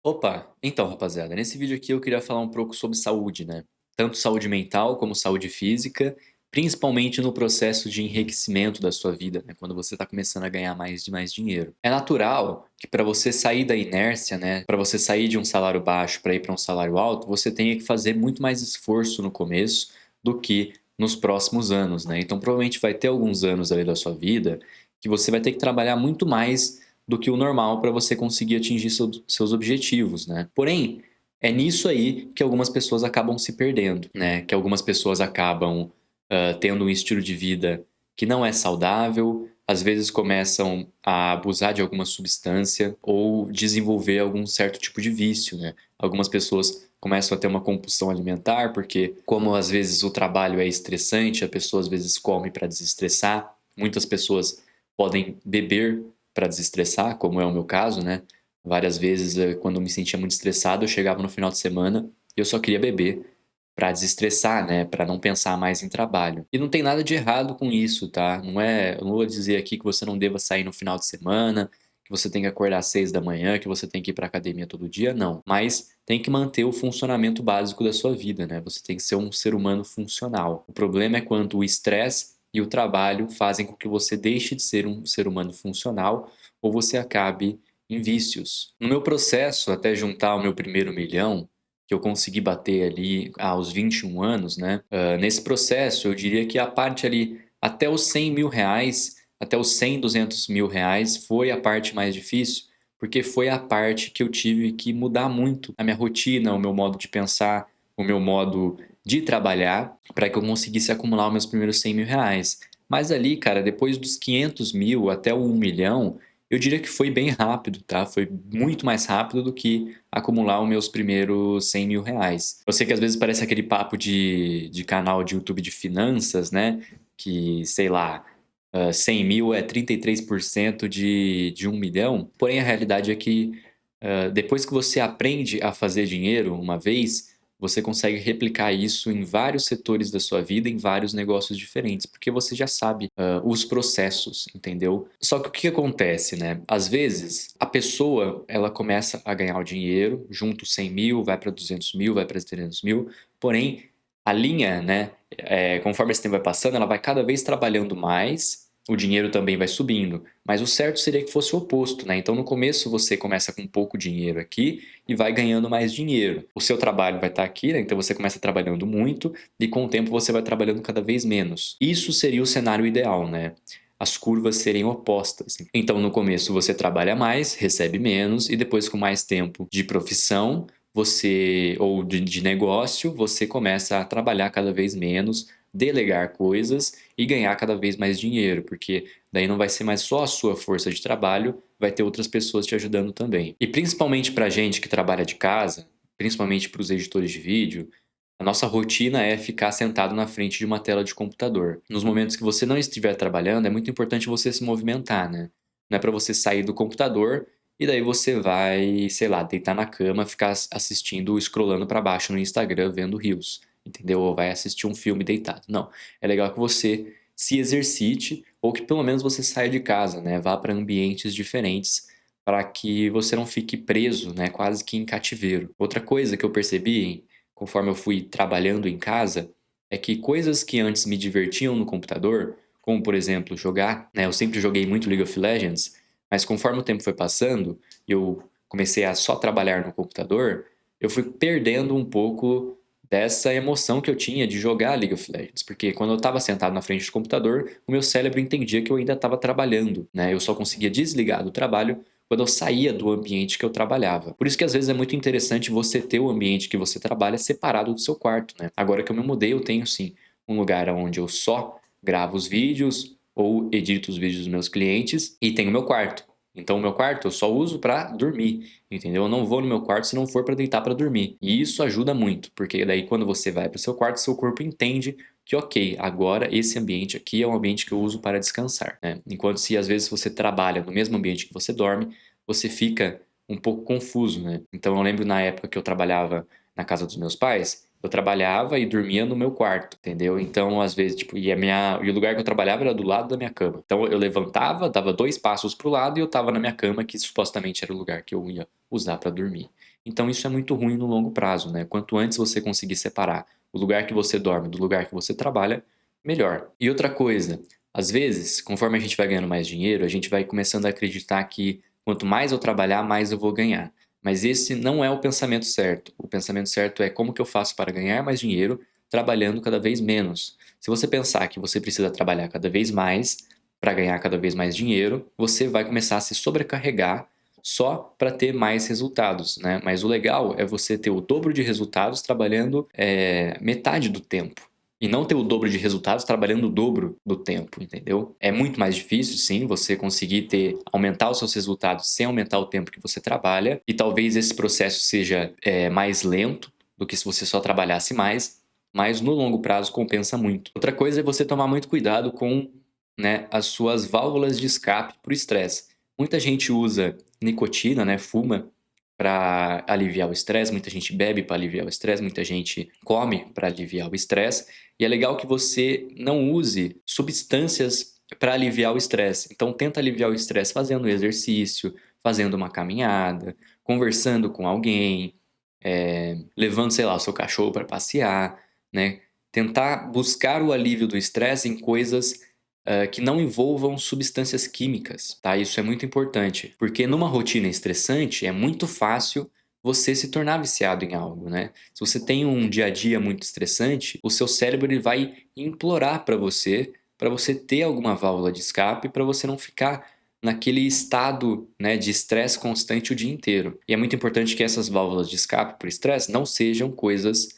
Opa, então rapaziada, nesse vídeo aqui eu queria falar um pouco sobre saúde, né? Tanto saúde mental como saúde física, principalmente no processo de enriquecimento da sua vida, né? Quando você está começando a ganhar mais dinheiro. É natural que para você sair da inércia, né? Para você sair de um salário baixo para ir para um salário alto, você tenha que fazer muito mais esforço no começo do que nos próximos anos, né? Então provavelmente vai ter alguns anos ali da sua vida que você vai ter que trabalhar muito mais do que o normal para você conseguir atingir seus objetivos, né? Porém, é nisso aí que algumas pessoas acabam se perdendo, né? Que algumas pessoas acabam tendo um estilo de vida que não é saudável, às vezes começam a abusar de alguma substância ou desenvolver algum certo tipo de vício, né? Algumas pessoas começam a ter uma compulsão alimentar porque, como às vezes o trabalho é estressante, a pessoa às vezes come para desestressar. Muitas pessoas podem beber para desestressar, como é o meu caso, né? Várias vezes, quando eu me sentia muito estressado, eu chegava no final de semana e eu só queria beber para desestressar, né? Para não pensar mais em trabalho. E não tem nada de errado com isso, tá? Eu não vou dizer aqui que você não deva sair no final de semana, que você tem que acordar às 6 da manhã, que você tem que ir para academia todo dia, não. Mas tem que manter o funcionamento básico da sua vida, né? Você tem que ser um ser humano funcional. O problema é quando o estresse e o trabalho fazem com que você deixe de ser um ser humano funcional ou você acabe em vícios. No meu processo, até juntar o meu primeiro milhão, que eu consegui bater ali aos 21 anos, né? Nesse processo, eu diria que a parte ali até os 100 mil reais, até os 100, 200 mil reais, foi a parte mais difícil, porque foi a parte que eu tive que mudar muito a minha rotina, o meu modo de pensar, o meu modo de trabalhar para que eu conseguisse acumular os meus primeiros 100 mil reais. Mas ali, cara, depois dos 500 mil até o 1 milhão, eu diria que foi bem rápido, tá? Foi muito mais rápido do que acumular os meus primeiros 100 mil reais. Eu sei que às vezes parece aquele papo de canal de YouTube de finanças, né? Que, sei lá, 100 mil é 33% de 1 milhão. Porém, a realidade é que depois que você aprende a fazer dinheiro uma vez, você consegue replicar isso em vários setores da sua vida, em vários negócios diferentes, porque você já sabe os processos, entendeu? Só que o que acontece, né? Às vezes, a pessoa, ela começa a ganhar o dinheiro, junto 100 mil, vai para 200 mil, vai para 300 mil, porém, a linha, né, conforme esse tempo vai passando, ela vai cada vez trabalhando mais, o dinheiro também vai subindo. Mas o certo seria que fosse o oposto, né? Então no começo você começa com pouco dinheiro aqui e vai ganhando mais dinheiro. O seu trabalho vai estar aqui, né? Então você começa trabalhando muito e com o tempo você vai trabalhando cada vez menos. Isso seria o cenário ideal, né? As curvas serem opostas. Então no começo você trabalha mais, recebe menos e depois com mais tempo de profissão, você ou de negócio, você começa a trabalhar cada vez menos, delegar coisas e ganhar cada vez mais dinheiro, porque daí não vai ser mais só a sua força de trabalho, vai ter outras pessoas te ajudando também. E principalmente para gente que trabalha de casa, principalmente para os editores de vídeo, a nossa rotina é ficar sentado na frente de uma tela de computador. Nos momentos que você não estiver trabalhando, é muito importante você se movimentar, né? Não é para você sair do computador e daí você vai, sei lá, deitar na cama, ficar assistindo, scrollando para baixo no Instagram, vendo reels, entendeu? Ou vai assistir um filme deitado. Não, é legal que você se exercite ou que pelo menos você saia de casa, né? Vá para ambientes diferentes para que você não fique preso, né? Quase que em cativeiro. Outra coisa que eu percebi, conforme eu fui trabalhando em casa, é que coisas que antes me divertiam no computador, como por exemplo jogar, né? Eu sempre joguei muito League of Legends, mas conforme o tempo foi passando e eu comecei a só trabalhar no computador, eu fui perdendo um pouco dessa emoção que eu tinha de jogar League of Legends, porque quando eu estava sentado na frente do computador, o meu cérebro entendia que eu ainda estava trabalhando, né? Eu só conseguia desligar do trabalho quando eu saía do ambiente que eu trabalhava. Por isso que às vezes é muito interessante você ter o ambiente que você trabalha separado do seu quarto, né? Agora que eu me mudei, eu tenho sim um lugar onde eu só gravo os vídeos ou edito os vídeos dos meus clientes e tenho o meu quarto. Então o meu quarto eu só uso para dormir, entendeu? Eu não vou no meu quarto se não for para deitar para dormir. E isso ajuda muito, porque daí quando você vai para o seu quarto, seu corpo entende que ok, agora esse ambiente aqui é um ambiente que eu uso para descansar, né? Enquanto se às vezes você trabalha no mesmo ambiente que você dorme, você fica um pouco confuso, né? Então eu lembro na época que eu trabalhava na casa dos meus pais, eu trabalhava e dormia no meu quarto, entendeu? Então, às vezes, tipo, e o lugar que eu trabalhava era do lado da minha cama. Então, eu levantava, dava 2 passos pro lado e eu tava na minha cama, que supostamente era o lugar que eu ia usar para dormir. Então isso é muito ruim no longo prazo, né? Quanto antes você conseguir separar o lugar que você dorme do lugar que você trabalha, melhor. E outra coisa, às vezes, conforme a gente vai ganhando mais dinheiro, a gente vai começando a acreditar que quanto mais eu trabalhar, mais eu vou ganhar. Mas esse não é o pensamento certo. O pensamento certo é como que eu faço para ganhar mais dinheiro trabalhando cada vez menos. Se você pensar que você precisa trabalhar cada vez mais para ganhar cada vez mais dinheiro, você vai começar a se sobrecarregar só para ter mais resultados, né? Mas o legal é você ter o dobro de resultados trabalhando metade do tempo. E não ter o dobro de resultados trabalhando o dobro do tempo, entendeu? É muito mais difícil, sim, você conseguir aumentar os seus resultados sem aumentar o tempo que você trabalha. E talvez esse processo seja mais lento do que se você só trabalhasse mais, mas no longo prazo compensa muito. Outra coisa é você tomar muito cuidado com, né, as suas válvulas de escape para o estresse. Muita gente usa nicotina, né, fuma para aliviar o estresse, muita gente bebe para aliviar o estresse, muita gente come para aliviar o estresse, e é legal que você não use substâncias para aliviar o estresse. Então tenta aliviar o estresse fazendo exercício, fazendo uma caminhada, conversando com alguém, levando, sei lá, o seu cachorro para passear, né? Tentar buscar o alívio do estresse em coisas que não envolvam substâncias químicas, tá? Isso é muito importante, porque numa rotina estressante é muito fácil você se tornar viciado em algo, né? Se você tem um dia a dia muito estressante, o seu cérebro ele vai implorar para você ter alguma válvula de escape, para você não ficar naquele estado, né, de estresse constante o dia inteiro. E é muito importante que essas válvulas de escape por estresse não sejam coisas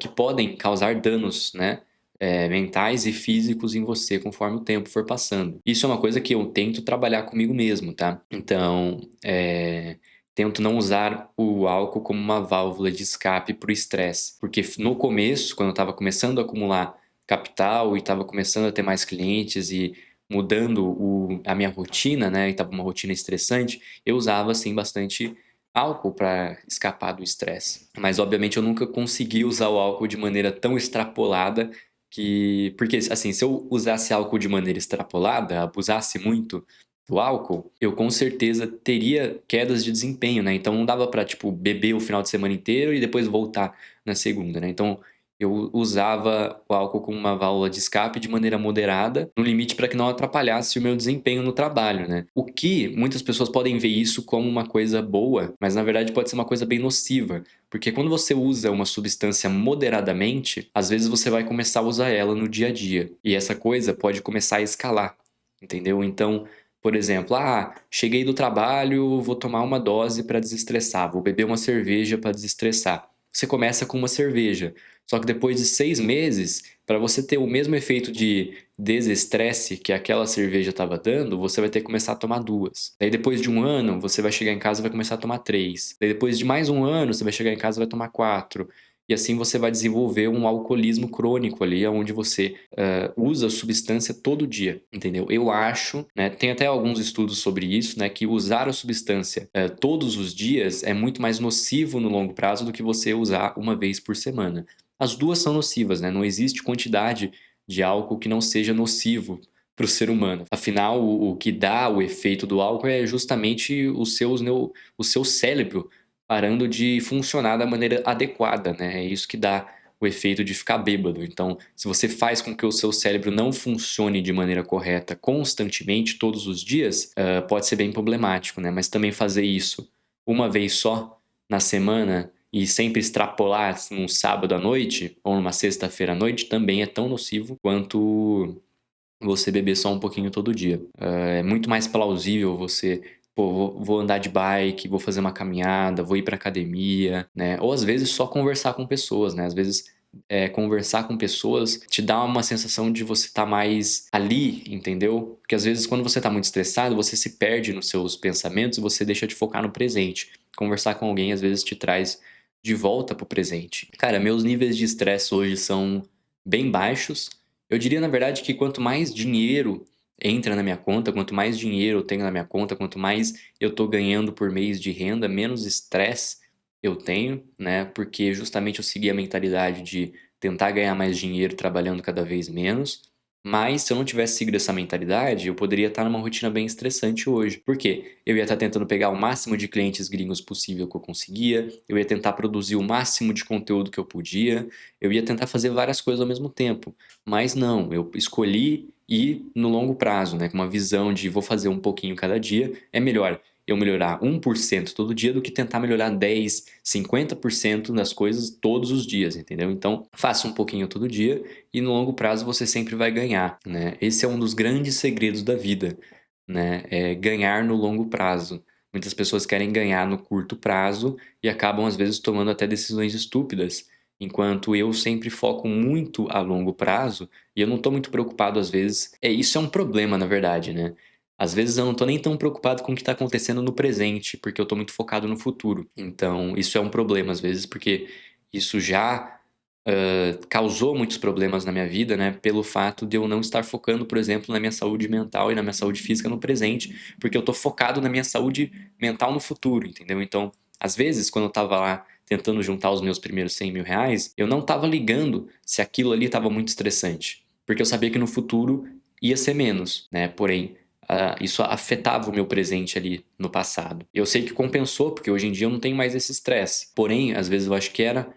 que podem causar danos, né, mentais e físicos em você conforme o tempo for passando. Isso é uma coisa que eu tento trabalhar comigo mesmo, tá? Então, tento não usar o álcool como uma válvula de escape para o estresse. Porque no começo, quando eu estava começando a acumular capital e estava começando a ter mais clientes e mudando a minha rotina, né, e estava uma rotina estressante, eu usava, assim, bastante álcool para escapar do estresse. Mas, obviamente, eu nunca consegui usar o álcool de maneira tão extrapolada porque, assim, se eu usasse álcool de maneira extrapolada, abusasse muito do álcool, eu com certeza teria quedas de desempenho, né? Então não dava pra, tipo, beber o final de semana inteiro e depois voltar na segunda, né? Então eu usava o álcool como uma válvula de escape de maneira moderada, no limite para que não atrapalhasse o meu desempenho no trabalho, né? O que muitas pessoas podem ver isso como uma coisa boa, mas na verdade pode ser uma coisa bem nociva, porque quando você usa uma substância moderadamente, às vezes você vai começar a usar ela no dia a dia, e essa coisa pode começar a escalar, entendeu? Então, por exemplo, cheguei do trabalho, vou tomar uma dose para desestressar, vou beber uma cerveja para desestressar. Você começa com uma cerveja, só que depois de 6 meses, para você ter o mesmo efeito de desestresse que aquela cerveja estava dando, você vai ter que começar a tomar duas. Daí depois de um ano, você vai chegar em casa e vai começar a tomar três. Daí depois de mais um ano, você vai chegar em casa e vai tomar quatro. E assim você vai desenvolver um alcoolismo crônico ali, onde você usa a substância todo dia, entendeu? Eu acho, né, tem até alguns estudos sobre isso, né, que usar a substância todos os dias é muito mais nocivo no longo prazo do que você usar uma vez por semana. As duas são nocivas, né? Não existe quantidade de álcool que não seja nocivo para o ser humano. Afinal, o que dá o efeito do álcool é justamente o seu cérebro parando de funcionar da maneira adequada, né? É isso que dá o efeito de ficar bêbado. Então, se você faz com que o seu cérebro não funcione de maneira correta constantemente, todos os dias, pode ser bem problemático, né? Mas também fazer isso uma vez só na semana e sempre extrapolar num sábado à noite ou numa sexta-feira à noite também é tão nocivo quanto você beber só um pouquinho todo dia. É muito mais plausível você, pô, vou andar de bike, vou fazer uma caminhada, vou ir pra academia, né? Ou às vezes só conversar com pessoas, né? Às vezes conversar com pessoas te dá uma sensação de você estar mais ali, entendeu? Porque às vezes quando você tá muito estressado, você se perde nos seus pensamentos e você deixa de focar no presente. Conversar com alguém às vezes te traz de volta pro presente. Cara, meus níveis de estresse hoje são bem baixos. Eu diria, na verdade, que quanto mais dinheiro entra na minha conta, quanto mais dinheiro eu tenho na minha conta, quanto mais eu tô ganhando por mês de renda, menos estresse eu tenho, né? Porque justamente eu segui a mentalidade de tentar ganhar mais dinheiro trabalhando cada vez menos. Mas se eu não tivesse seguido essa mentalidade, eu poderia estar numa rotina bem estressante hoje. Por quê? Eu ia estar tentando pegar o máximo de clientes gringos possível que eu conseguia, eu ia tentar produzir o máximo de conteúdo que eu podia, eu ia tentar fazer várias coisas ao mesmo tempo. Mas não, eu escolhi ir no longo prazo, né? Com uma visão de vou fazer um pouquinho cada dia. É melhor eu melhorar 1% todo dia do que tentar melhorar 10, 50% das coisas todos os dias, entendeu? Então, faça um pouquinho todo dia e no longo prazo você sempre vai ganhar, né? Esse é um dos grandes segredos da vida, né? É ganhar no longo prazo. Muitas pessoas querem ganhar no curto prazo e acabam às vezes tomando até decisões estúpidas, enquanto eu sempre foco muito a longo prazo e eu não estou muito preocupado às vezes. Isso é um problema, na verdade, né? Às vezes eu não estou nem tão preocupado com o que está acontecendo no presente, porque eu estou muito focado no futuro. Então, isso é um problema às vezes, porque isso já causou muitos problemas na minha vida, né, pelo fato de eu não estar focando, por exemplo, na minha saúde mental e na minha saúde física no presente, porque eu tô focado na minha saúde mental no futuro, entendeu? Então, às vezes, quando eu tava lá tentando juntar os meus primeiros 100 mil reais, eu não tava ligando se aquilo ali tava muito estressante, porque eu sabia que no futuro ia ser menos, né? Porém, isso afetava o meu presente ali no passado. Eu sei que compensou, porque hoje em dia eu não tenho mais esse estresse. Porém, às vezes eu acho que era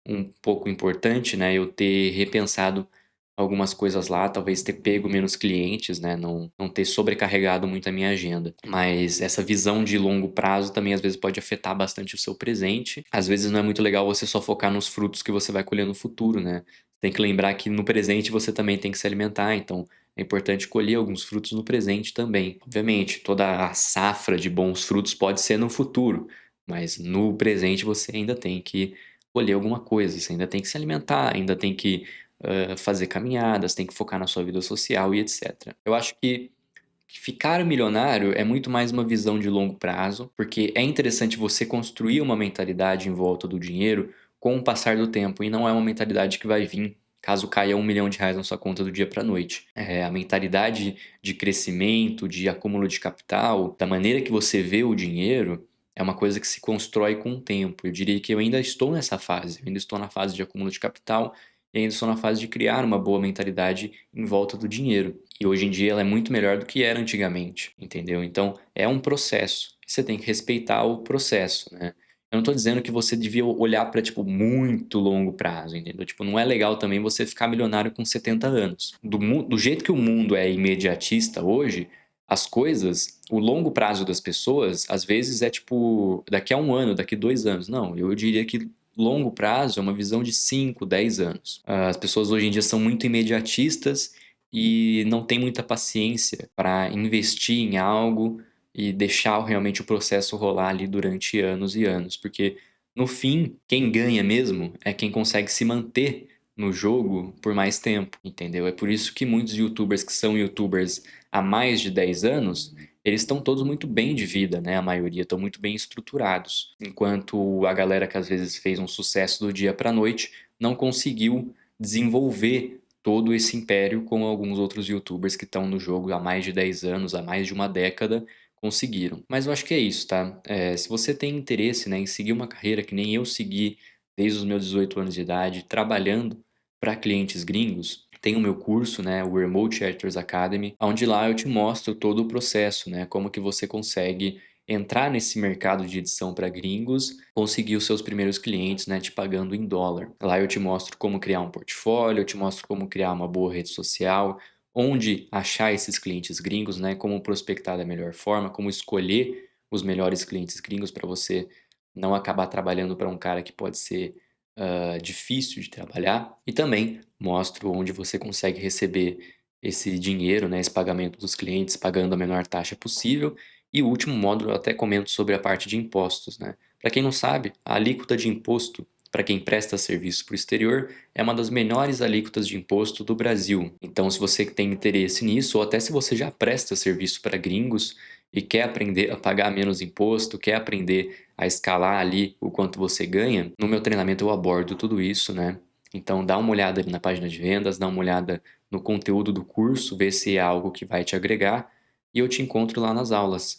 um pouco importante, né, eu ter repensado algumas coisas lá, talvez ter pego menos clientes, né, não ter sobrecarregado muito a minha agenda. Mas essa visão de longo prazo também às vezes pode afetar bastante o seu presente. Às vezes não é muito legal você só focar nos frutos que você vai colher no futuro, né? Tem que lembrar que no presente você também tem que se alimentar, então é importante colher alguns frutos no presente também. Obviamente, toda a safra de bons frutos pode ser no futuro, mas no presente você ainda tem que colher alguma coisa, você ainda tem que se alimentar, ainda tem que fazer caminhadas, tem que focar na sua vida social e etc. Eu acho que ficar milionário é muito mais uma visão de longo prazo, porque é interessante você construir uma mentalidade em volta do dinheiro com o passar do tempo, e não é uma mentalidade que vai vir caso caia R$ 1 milhão na sua conta do dia para a noite. A mentalidade de crescimento, de acúmulo de capital, da maneira que você vê o dinheiro, é uma coisa que se constrói com o tempo. Eu diria que eu ainda estou nessa fase, eu ainda estou na fase de acúmulo de capital e ainda estou na fase de criar uma boa mentalidade em volta do dinheiro. E hoje em dia ela é muito melhor do que era antigamente, entendeu? Então é um processo. Você tem que respeitar o processo, né? Eu não estou dizendo que você devia olhar para tipo muito longo prazo, entendeu? Tipo, não é legal também você ficar milionário com 70 anos. Do jeito que o mundo é imediatista hoje, as coisas, o longo prazo das pessoas, às vezes é tipo daqui a 1 ano, daqui a 2 anos. Não, eu diria que longo prazo é uma visão de 5, 10 anos. As pessoas hoje em dia são muito imediatistas e não têm muita paciência para investir em algo e deixar realmente o processo rolar ali durante anos e anos, porque no fim, quem ganha mesmo é quem consegue se manter no jogo por mais tempo, entendeu? É por isso que muitos youtubers que são youtubers há mais de 10 anos, eles estão todos muito bem de vida, né? A maioria estão muito bem estruturados, enquanto a galera que às vezes fez um sucesso do dia para noite não conseguiu desenvolver todo esse império como alguns outros youtubers que estão no jogo há mais de 10 anos, há mais de uma década, conseguiram. Mas eu acho que é isso, tá? Se você tem interesse, né, em seguir uma carreira que nem eu segui desde os meus 18 anos de idade, trabalhando para clientes gringos, tem o meu curso, né, o Remote Editors Academy, onde lá eu te mostro todo o processo, né, como que você consegue entrar nesse mercado de edição para gringos, conseguir os seus primeiros clientes, né, te pagando em dólar. Lá eu te mostro como criar um portfólio, eu te mostro como criar uma boa rede social, onde achar esses clientes gringos, né, como prospectar da melhor forma, como escolher os melhores clientes gringos para você não acabar trabalhando para um cara que pode ser difícil de trabalhar. E também mostro onde você consegue receber esse dinheiro, né, esse pagamento dos clientes, pagando a menor taxa possível. E o último módulo eu até comento sobre a parte de impostos, né? Para quem não sabe, a alíquota de imposto para quem presta serviço para o exterior é uma das menores alíquotas de imposto do Brasil. Então, se você tem interesse nisso, ou até se você já presta serviço para gringos e quer aprender a pagar menos imposto, quer aprender a escalar ali o quanto você ganha, no meu treinamento eu abordo tudo isso, né? Então, dá uma olhada ali na página de vendas, dá uma olhada no conteúdo do curso, vê se é algo que vai te agregar e eu te encontro lá nas aulas.